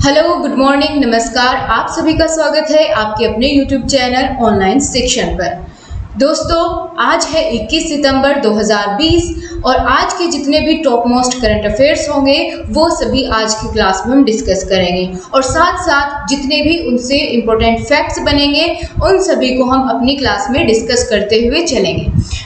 Hello, good morning, नमस्कार। आप सभी का स्वागत है आपके अपने यूट्यूब चैनल ऑनलाइन शिक्षण पर। दोस्तों, आज है 21 सितंबर 2020 और आज के जितने भी टॉप मोस्ट करंट अफेयर्स होंगे वो सभी आज की क्लास में हम डिस्कस करेंगे और साथ साथ जितने भी उनसे इम्पोर्टेंट फैक्ट्स बनेंगे उन सभी को हम अपनी क्लास में डिस्कस करते हुए चलेंगे।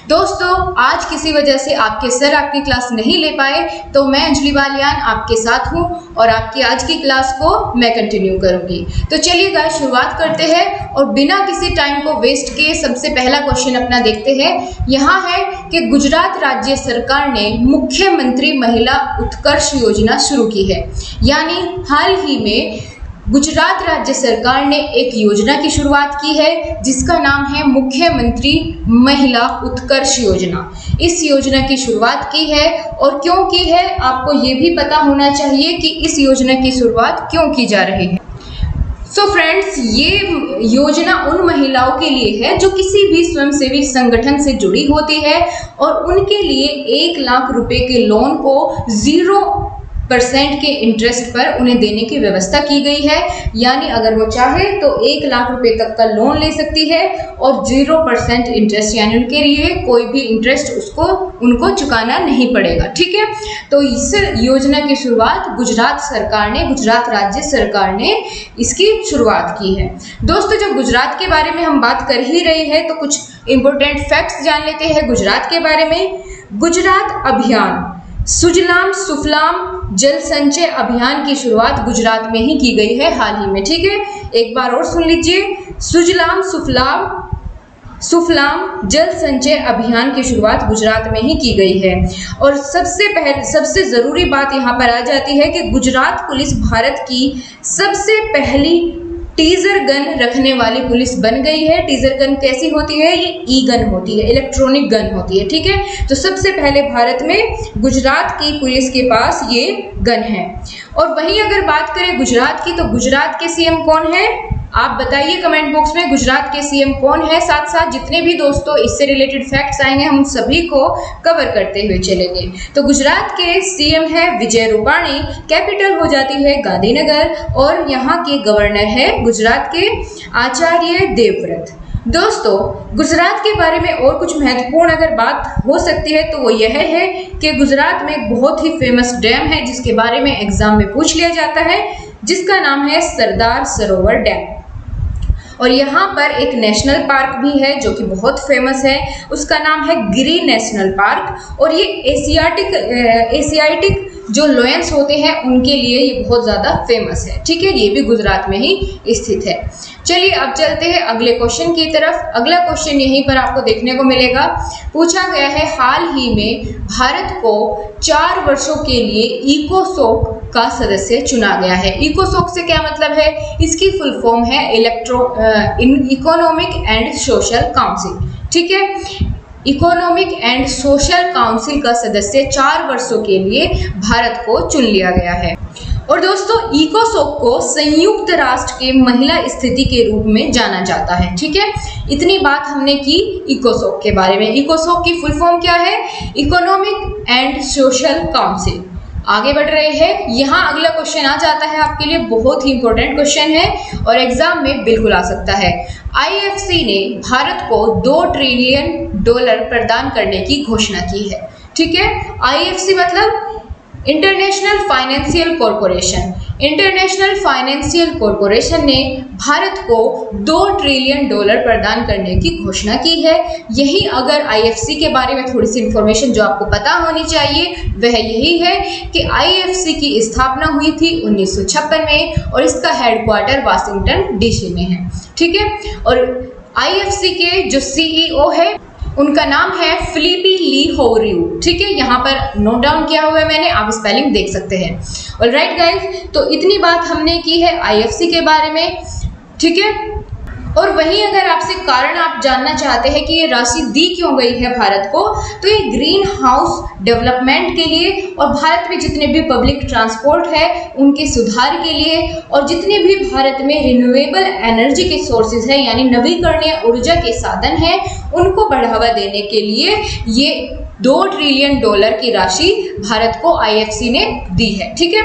दोस्तों, आज किसी वजह से आपके सर आपकी क्लास नहीं ले पाए तो मैं अंजलि बालियान आपके साथ हूँ और आपकी आज की क्लास को मैं कंटिन्यू करूँगी। तो चलिए गाइस, शुरुआत करते हैं और बिना किसी टाइम को वेस्ट किए सबसे पहला क्वेश्चन अपना देखते हैं। यहाँ है कि गुजरात राज्य सरकार ने मुख्यमंत्री महिला उत्कर्ष योजना शुरू की है। यानी हाल ही में गुजरात राज्य सरकार ने एक योजना की शुरुआत की है जिसका नाम है मुख्यमंत्री महिला उत्कर्ष योजना। इस योजना की शुरुआत की है और क्यों की है आपको ये भी पता होना चाहिए कि इस योजना की शुरुआत क्यों की जा रही है। सो फ्रेंड्स, ये योजना उन महिलाओं के लिए है जो किसी भी स्वयंसेवी संगठन से जुड़ी होती है और उनके लिए 1 लाख रुपए के लोन को 0% के इंटरेस्ट पर उन्हें देने की व्यवस्था की गई है। यानी अगर वो चाहे तो 1 लाख रुपए तक का लोन ले सकती है और 0% इंटरेस्ट, यानी उनके लिए कोई भी इंटरेस्ट उनको चुकाना नहीं पड़ेगा। ठीक है, तो इस योजना की शुरुआत गुजरात राज्य सरकार ने इसकी शुरुआत की है। दोस्तों, जब गुजरात के बारे में हम बात कर ही रहे हैं तो कुछ इंपॉर्टेंट फैक्ट्स जान लेते हैं गुजरात के बारे में। गुजरात अभियान, सुजलाम सुफलाम जल संचय अभियान की शुरुआत गुजरात में ही की गई है हाल ही में। ठीक है, एक बार और सुन लीजिए, सुजलाम सुफलाम जल संचय अभियान की शुरुआत गुजरात में ही की गई है। और सबसे ज़रूरी बात यहाँ पर आ जाती है कि गुजरात पुलिस भारत की सबसे पहली टीजर गन रखने वाली पुलिस बन गई है। टीजर गन कैसी होती है? ये ई गन होती है, इलेक्ट्रॉनिक गन होती है। ठीक है, तो सबसे पहले भारत में गुजरात की पुलिस के पास ये गन है। और वहीं अगर बात करें गुजरात की, तो गुजरात के सीएम कौन है? आप बताइए कमेंट बॉक्स में गुजरात के सीएम कौन है। साथ साथ जितने भी दोस्तों इससे रिलेटेड फैक्ट्स आएंगे हम सभी को कवर करते हुए चलेंगे। तो गुजरात के सीएम है विजय रूपाणी, कैपिटल हो जाती है गांधीनगर और यहाँ के गवर्नर है गुजरात के आचार्य देवव्रत। दोस्तों, गुजरात के बारे में और कुछ महत्वपूर्ण अगर बात हो सकती है तो वो यह है कि गुजरात में एक बहुत ही फेमस डैम है जिसके बारे में एग्जाम में पूछ लिया जाता है, जिसका नाम है सरदार सरोवर डैम। और यहाँ पर एक नेशनल पार्क भी है जो कि बहुत फेमस है, उसका नाम है गिरी नेशनल पार्क। और ये एशियाटिक जो लायंस होते हैं उनके लिए ये बहुत ज़्यादा फेमस है। ठीक है, ये भी गुजरात में ही स्थित है। चलिए अब चलते हैं अगले क्वेश्चन की तरफ। अगला क्वेश्चन यहीं पर आपको देखने को मिलेगा। पूछा गया है हाल ही में भारत को 4 वर्षों के लिए इकोसोक का सदस्य चुना गया है। इकोसोक से क्या मतलब है? इसकी फुल फॉर्म है इकोनॉमिक एंड सोशल काउंसिल। ठीक है, इकोनॉमिक एंड सोशल काउंसिल का सदस्य 4 वर्षों के लिए भारत को चुन लिया गया है। और दोस्तों, इकोसोक को संयुक्त राष्ट्र के महिला स्थिति के रूप में जाना जाता है। ठीक है, इतनी बात हमने की इकोसोक के बारे में। इकोसोक की फुल फॉर्म क्या है? Economic and social council. आगे बढ़ रहे हैं, यहाँ अगला क्वेश्चन आ जाता है आपके लिए, बहुत ही इंपॉर्टेंट क्वेश्चन है और एग्जाम में बिल्कुल आ सकता है। आईएफसी ने भारत को $2 ट्रिलियन प्रदान करने की घोषणा की है। ठीक है, आईएफसी मतलब international financial corporation. International financial corporation ने भारत को $2 ट्रिलियन प्रदान करने की घोषणा की है। यही अगर आईएफसी के बारे में थोड़ी सी इंफॉर्मेशन जो आपको पता होनी चाहिए वह यही है कि आईएफसी की स्थापना हुई थी 1956 में और इसका हेडक्वार्टर वाशिंगटन डीसी में है। ठीक है, और आईएफसी के जो सीईओ है उनका नाम है फिलिपी ली होरियू। ठीक है, यहाँ पर नोट डाउन किया हुआ है मैंने, आप स्पेलिंग देख सकते हैं। ऑलराइट गाइस, तो इतनी बात हमने की है आईएफसी के बारे में। ठीक है, और वहीं अगर आपसे कारण आप जानना चाहते हैं कि ये राशि दी क्यों गई है भारत को, तो ये ग्रीन हाउस डेवलपमेंट के लिए और भारत में जितने भी पब्लिक ट्रांसपोर्ट है उनके सुधार के लिए और जितने भी भारत में रिन्यूएबल एनर्जी के सोर्सेज हैं यानी नवीकरणीय ऊर्जा के साधन हैं उनको बढ़ावा देने के लिए ये $2 ट्रिलियन की राशि भारत को आईएफसी ने दी है। ठीक है,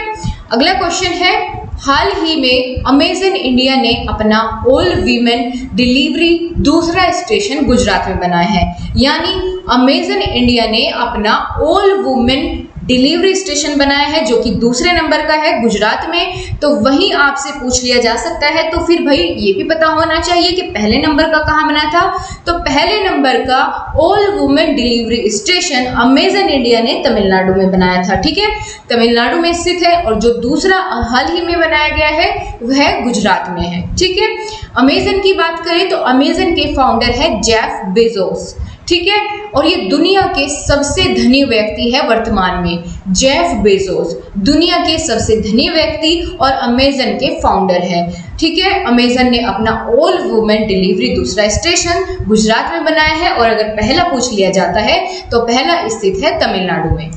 अगला क्वेश्चन है, हाल ही में अमेजन इंडिया ने अपना ऑल वीमेन डिलीवरी दूसरा स्टेशन गुजरात में बनाया है। यानी अमेजन इंडिया ने अपना ऑल वुमेन डिलीवरी स्टेशन बनाया है जो कि दूसरे नंबर का है गुजरात में। तो वहीं आपसे पूछ लिया जा सकता है, तो फिर भाई ये भी पता होना चाहिए कि पहले नंबर का कहाँ बना था। तो पहले नंबर का all women delivery station Amazon India ने तमिलनाडु में बनाया था। ठीक है, तमिलनाडु में स्थित है। और जो दूसरा हाल ही में बनाया गया है वह गुजरात में है। ठीक है, अमेजन की बात करें तो अमेजन के फाउंडर है जेफ बेजोस। ठीक है, और ये दुनिया के सबसे धनी व्यक्ति है वर्तमान में। जेफ बेजोस दुनिया के सबसे धनी व्यक्ति और अमेजन के फाउंडर है। ठीक है, अमेजन ने अपना ऑल वुमेन डिलीवरी दूसरा स्टेशन गुजरात में बनाया है। और अगर पहला पूछ लिया जाता है तो पहला स्थित है तमिलनाडु में।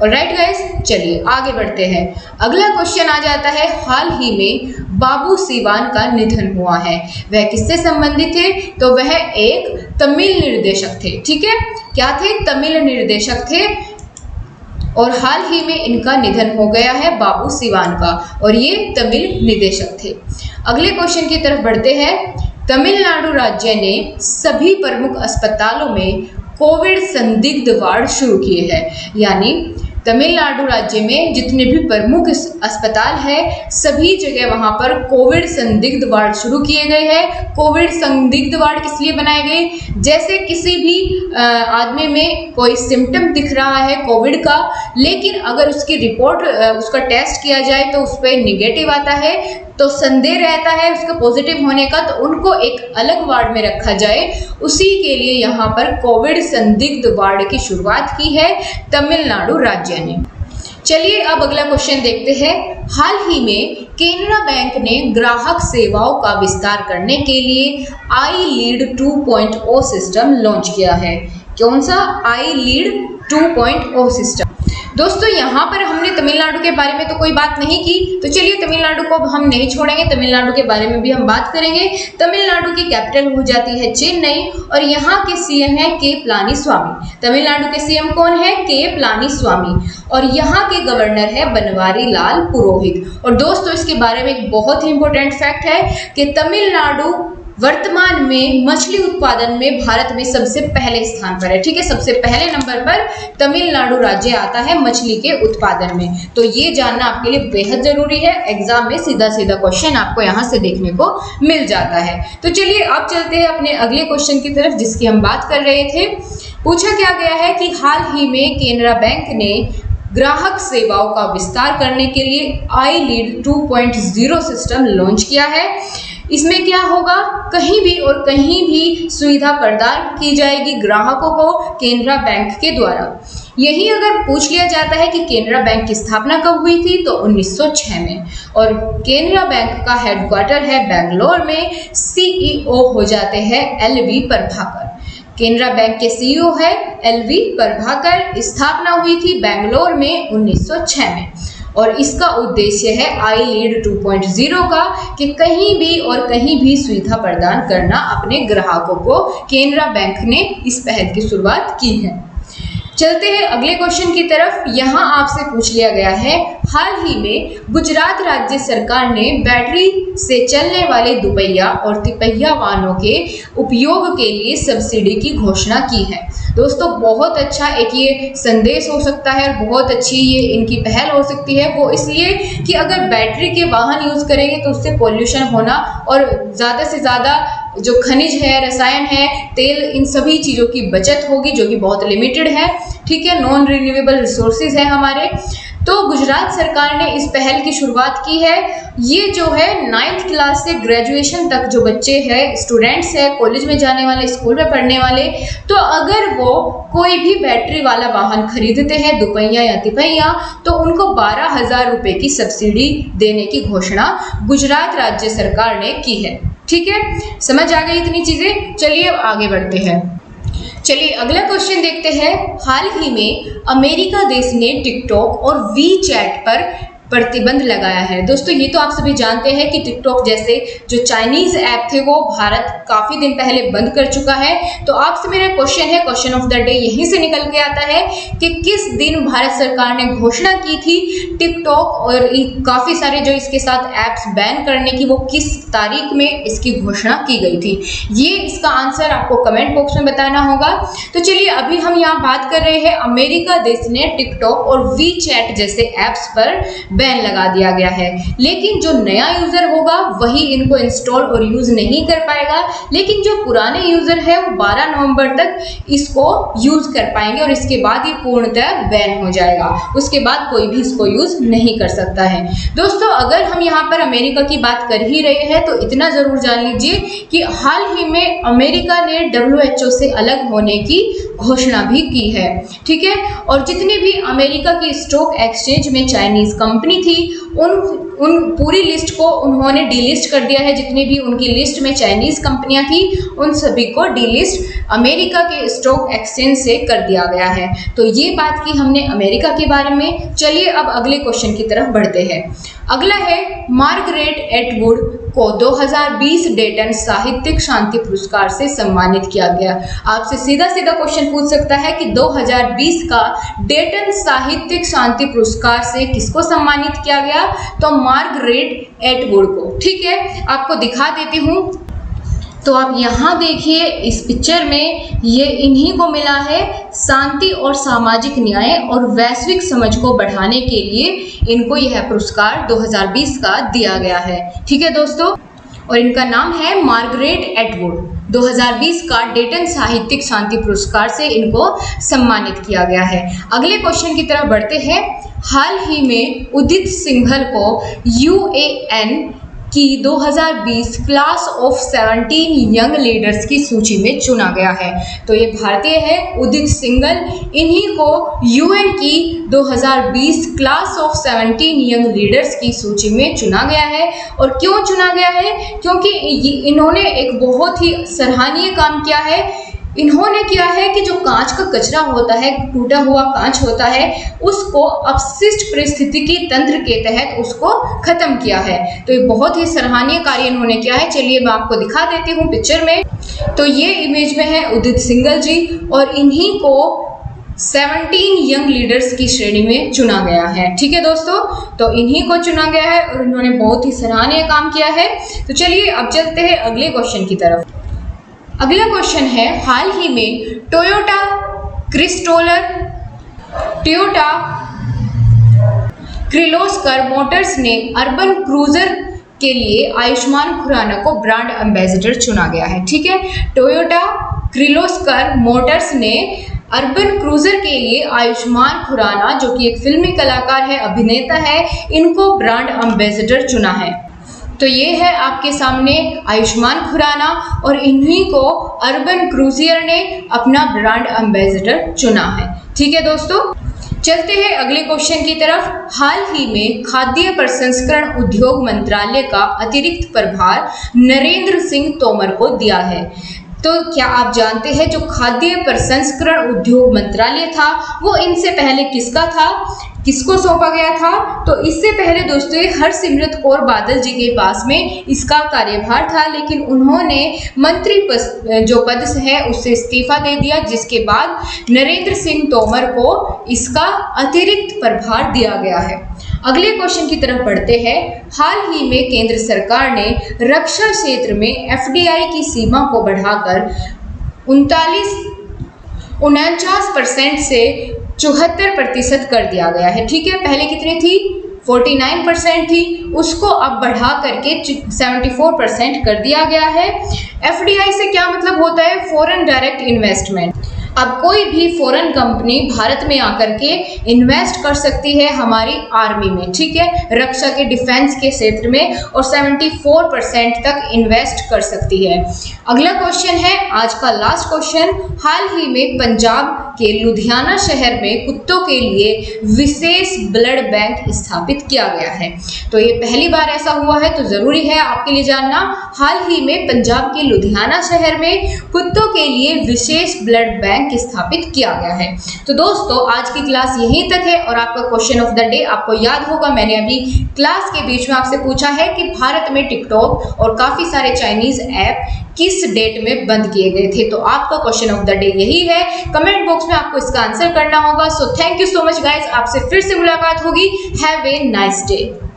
ऑलराइट गाइस, चलिए आगे बढ़ते हैं। अगला क्वेश्चन आ जाता है, हाल ही में बाबू सिवान का निधन हुआ है। वह किससे संबंधित थे? तो वह एक तमिल निर्देशक थे। ठीक है, क्या थे? तमिल निर्देशक थे। और हाल ही में इनका निधन हो गया है, बाबू सिवान का, और ये तमिल निर्देशक थे। अगले क्वेश्चन की तरफ बढ़ते हैं। तमिलनाडु राज्य ने सभी प्रमुख अस्पतालों में कोविड संदिग्ध वार्ड शुरू किए हैं। यानी तमिलनाडु राज्य में जितने भी प्रमुख अस्पताल है सभी जगह वहां पर कोविड संदिग्ध वार्ड शुरू किए गए हैं। कोविड संदिग्ध वार्ड किस लिए बनाए गए? जैसे किसी भी आदमी में कोई सिम्टम दिख रहा है कोविड का, लेकिन अगर उसकी रिपोर्ट उसका टेस्ट किया जाए तो उस पर निगेटिव आता है, तो संदेह रहता है उसका पॉजिटिव होने का, तो उनको एक अलग वार्ड में रखा जाए। उसी के लिए यहाँ पर कोविड संदिग्ध वार्ड की शुरुआत की है तमिलनाडु राज्य ने। चलिए अब अगला क्वेश्चन देखते हैं। हाल ही में केनरा बैंक ने ग्राहक सेवाओं का विस्तार करने के लिए आई लीड 2.0 सिस्टम लॉन्च किया है। कौन सा? आई लीड 2.0 सिस्टम। दोस्तों यहाँ पर हमने तमिलनाडु के बारे में तो कोई बात नहीं की, तो चलिए तमिलनाडु को हम नहीं छोड़ेंगे, तमिलनाडु के बारे में भी हम बात करेंगे। तमिलनाडु की कैपिटल हो जाती है चेन्नई और यहाँ के सीएम है के पलानीस्वामी। तमिलनाडु के सीएम कौन है? के पलानीस्वामी। और यहाँ के गवर्नर है बनवारी लाल पुरोहित। और दोस्तों इसके बारे में एक बहुत ही इंपॉर्टेंट फैक्ट है कि तमिलनाडु वर्तमान में मछली उत्पादन में भारत में सबसे पहले स्थान पर है। ठीक है, सबसे पहले नंबर पर तमिलनाडु राज्य आता है मछली के उत्पादन में। तो ये जानना आपके लिए बेहद जरूरी है। एग्जाम में सीधा सीधा क्वेश्चन आपको यहाँ से देखने को मिल जाता है। तो चलिए अब चलते हैं अपने अगले क्वेश्चन की तरफ जिसकी हम बात कर रहे थे। पूछा क्या गया है कि हाल ही में केनरा बैंक ने ग्राहक सेवाओं का विस्तार करने के लिए आई लीड 2.0 सिस्टम लॉन्च किया है। इसमें क्या होगा? कहीं भी और कहीं भी सुविधा प्रदान की जाएगी ग्राहकों को केनरा बैंक के द्वारा। यही अगर पूछ लिया जाता है कि केनरा बैंक की स्थापना कब हुई थी, तो 1906 में। और केनरा बैंक का हेडक्वार्टर है बेंगलोर में। सीईओ हो जाते हैं एलवी प्रभाकर। केनरा बैंक के सीईओ है एलवी प्रभाकर। स्थापना हुई थी बेंगलोर में 1906 में। और इसका उद्देश्य है आई लीड 2.0 का कि कहीं भी और कहीं भी सुविधा प्रदान करना अपने ग्राहकों को। केनरा बैंक ने इस पहल की शुरुआत की है। चलते हैं अगले क्वेश्चन की तरफ। यहाँ आपसे पूछ लिया गया है, हाल ही में गुजरात राज्य सरकार ने बैटरी से चलने वाले दुपहिया और तिपहिया वाहनों के उपयोग के लिए सब्सिडी की घोषणा की है। दोस्तों बहुत अच्छा एक ये संदेश हो सकता है और बहुत अच्छी ये इनकी पहल हो सकती है। वो इसलिए कि अगर बैटरी के वाहन यूज करेंगे तो उससे पोल्यूशन होना और ज़्यादा से ज़्यादा जो खनिज है, रसायन है, तेल, इन सभी चीज़ों की बचत होगी जो कि बहुत लिमिटेड है। ठीक है, नॉन रिन्यूएबल रिसोर्सेज है हमारे। तो गुजरात सरकार ने इस पहल की शुरुआत की है। ये जो है 9th क्लास से ग्रेजुएशन तक जो बच्चे हैं, स्टूडेंट्स हैं, कॉलेज में जाने वाले, स्कूल में पढ़ने वाले, तो अगर वो कोई भी बैटरी वाला वाहन खरीदते हैं, दुपहिया या तिपहिया, तो उनको 12,000 रुपये की सब्सिडी देने की घोषणा गुजरात राज्य सरकार ने की है। ठीक है, समझ आ गई इतनी चीज़ें। चलिए अब आगे बढ़ते हैं। चलिए अगला क्वेश्चन देखते हैं। हाल ही में अमेरिका देश ने टिकटॉक और वी चैट पर प्रतिबंध लगाया है। दोस्तों ये तो आप सभी जानते हैं कि टिकटॉक जैसे जो चाइनीज ऐप थे वो भारत काफी दिन पहले बंद कर चुका है। तो आपसे मेरा क्वेश्चन है, क्वेश्चन ऑफ द डे यहीं से निकल के आता है कि किस दिन भारत सरकार ने घोषणा की थी टिकटॉक और काफी सारे जो इसके साथ ऐप्स बैन करने की, वो किस तारीख में इसकी घोषणा की गई थी। ये इसका आंसर आपको कमेंट बॉक्स में बताना होगा। तो चलिए अभी हम यहाँ बात कर रहे हैं अमेरिका देश ने टिकटॉक और वी चैट जैसे ऐप्स पर बैन लगा दिया गया है, लेकिन जो नया यूजर होगा वही इनको इंस्टॉल और यूज नहीं कर पाएगा, लेकिन जो पुराने यूजर है वो 12 नवंबर तक इसको यूज कर पाएंगे और इसके बाद ये पूर्णतः बैन हो जाएगा। उसके बाद कोई भी इसको यूज नहीं कर सकता है। दोस्तों अगर हम यहाँ पर अमेरिका की बात कर ही रहे हैं तो इतना जरूर जान लीजिए कि हाल ही में अमेरिका ने WHO से अलग होने की घोषणा भी की है, ठीक है। और जितनी भी अमेरिका की स्टॉक एक्सचेंज में चाइनीज कंपनी थी उन पूरी लिस्ट को उन्होंने डीलिस्ट कर दिया है। जितनी भी उनकी लिस्ट में चाइनीज कंपनियां थी उन सभी को डीलिस्ट अमेरिका के स्टॉक एक्सचेंज से कर दिया गया है। तो ये बात की हमने अमेरिका के बारे में। चलिए अब अगले क्वेश्चन की तरफ बढ़ते हैं। अगला है, मार्गरेट एटवुड को 2020 डेटन साहित्यिक शांति पुरस्कार से सम्मानित किया गया। आपसे सीधा सीधा क्वेश्चन पूछ सकता है कि 2020 का डेटन साहित्यिक शांति पुरस्कार से किसको सम्मानित किया गया? तो मार्गरेट एटवुड को, ठीक है। आपको दिखा देती हूँ, तो आप यहाँ देखिए इस पिक्चर में, ये इन्हीं को मिला है शांति और सामाजिक न्याय और वैश्विक समझ को बढ़ाने के लिए इनको यह पुरस्कार 2020 का दिया गया है, ठीक है दोस्तों। और इनका नाम है मार्गरेट एटवुड। 2020 का डेटन साहित्यिक शांति पुरस्कार से इनको सम्मानित किया गया है। अगले क्वेश्चन की तरफ बढ़ते हैं। हाल ही में उदित सिंघल को UN की 2020 क्लास ऑफ 17 यंग लीडर्स की सूची में चुना गया है। तो ये भारतीय है उदित सिंघल, इन्हीं को UN की 2020 क्लास ऑफ 17 यंग लीडर्स की सूची में चुना गया है। और क्यों चुना गया है? क्योंकि इन्होंने एक बहुत ही सराहनीय काम किया है। इन्होंने किया है कि जो कांच का कचरा होता है, टूटा हुआ कांच होता है, उसको अपशिष्ट पारिस्थितिकी तंत्र के तहत उसको खत्म किया है। तो ये बहुत ही सराहनीय कार्य इन्होंने किया है। चलिए मैं आपको दिखा देती हूँ पिक्चर में। तो ये इमेज में है उदित सिंघल जी और इन्हीं को 17 यंग लीडर्स की श्रेणी में चुना गया है, ठीक है दोस्तों। तो इन्हीं को चुना गया है और इन्होंने बहुत ही सराहनीय काम किया है। तो चलिए अब चलते हैं अगले क्वेश्चन की तरफ। अगला क्वेश्चन है, हाल ही में टोयोटा किर्लोस्कर मोटर्स ने अर्बन क्रूजर के लिए आयुष्मान खुराना को ब्रांड एम्बेसडर चुना गया है, ठीक है। टोयोटा किर्लोस्कर मोटर्स ने अर्बन क्रूजर के लिए आयुष्मान खुराना, जो कि एक फिल्मी कलाकार है, अभिनेता है, इनको ब्रांड एम्बेसडर चुना है। तो ये है आपके सामने आयुष्मान खुराना और इन्हीं को अर्बन क्रूजियर ने अपना ब्रांड एम्बेसडर चुना है, ठीक है दोस्तों। चलते हैं अगले क्वेश्चन की तरफ। हाल ही में खाद्य प्रसंस्करण उद्योग मंत्रालय का अतिरिक्त प्रभार नरेंद्र सिंह तोमर को दिया है। तो क्या आप जानते हैं जो खाद्य प्रसंस्करण उद्योग मंत्रालय था वो इनसे पहले किसका था, किसको सौंपा गया था? तो इससे पहले दोस्तों हरसिमरत कौर बादल जी के पास में इसका कार्यभार था, लेकिन उन्होंने मंत्री जो पद है उससे इस्तीफा दे दिया, जिसके बाद नरेंद्र सिंह तोमर को इसका अतिरिक्त प्रभार दिया गया है। अगले क्वेश्चन की तरफ बढ़ते हैं। हाल ही में केंद्र सरकार ने रक्षा क्षेत्र में FDI की सीमा को बढ़ाकर 49% से 74% कर दिया गया है, ठीक है। पहले कितनी थी? 49% थी, उसको अब बढ़ा करके 74% कर दिया गया है। FDI से क्या मतलब होता है? Foreign direct investment. अब कोई भी फॉरेन कंपनी भारत में आकर के इन्वेस्ट कर सकती है हमारी आर्मी में, ठीक है, रक्षा के डिफेंस के क्षेत्र में, और 74% तक इन्वेस्ट कर सकती है। अगला क्वेश्चन है आज का लास्ट क्वेश्चन। हाल ही में पंजाब के लुधियाना शहर में कुत्तों के लिए विशेष ब्लड बैंक स्थापित किया गया है। तो ये पहली बार ऐसा हुआ है, तो जरूरी है आपके लिए जानना। हाल ही में पंजाब के लुधियाना शहर में कुत्तों के लिए विशेष ब्लड बैंक बैंक स्थापित किया गया है। तो दोस्तों आज की क्लास यहीं तक है और आपका क्वेश्चन ऑफ द डे आपको याद होगा, मैंने अभी क्लास के बीच में आपसे पूछा है कि भारत में टिकटॉक और काफी सारे चाइनीज ऐप किस डेट में बंद किए गए थे। तो आपका क्वेश्चन ऑफ द डे यही है, कमेंट बॉक्स में आपको इसका आंसर करना होगा। So thank you so much guys, आपसे फिर से मुलाकात होगी। Have a nice day.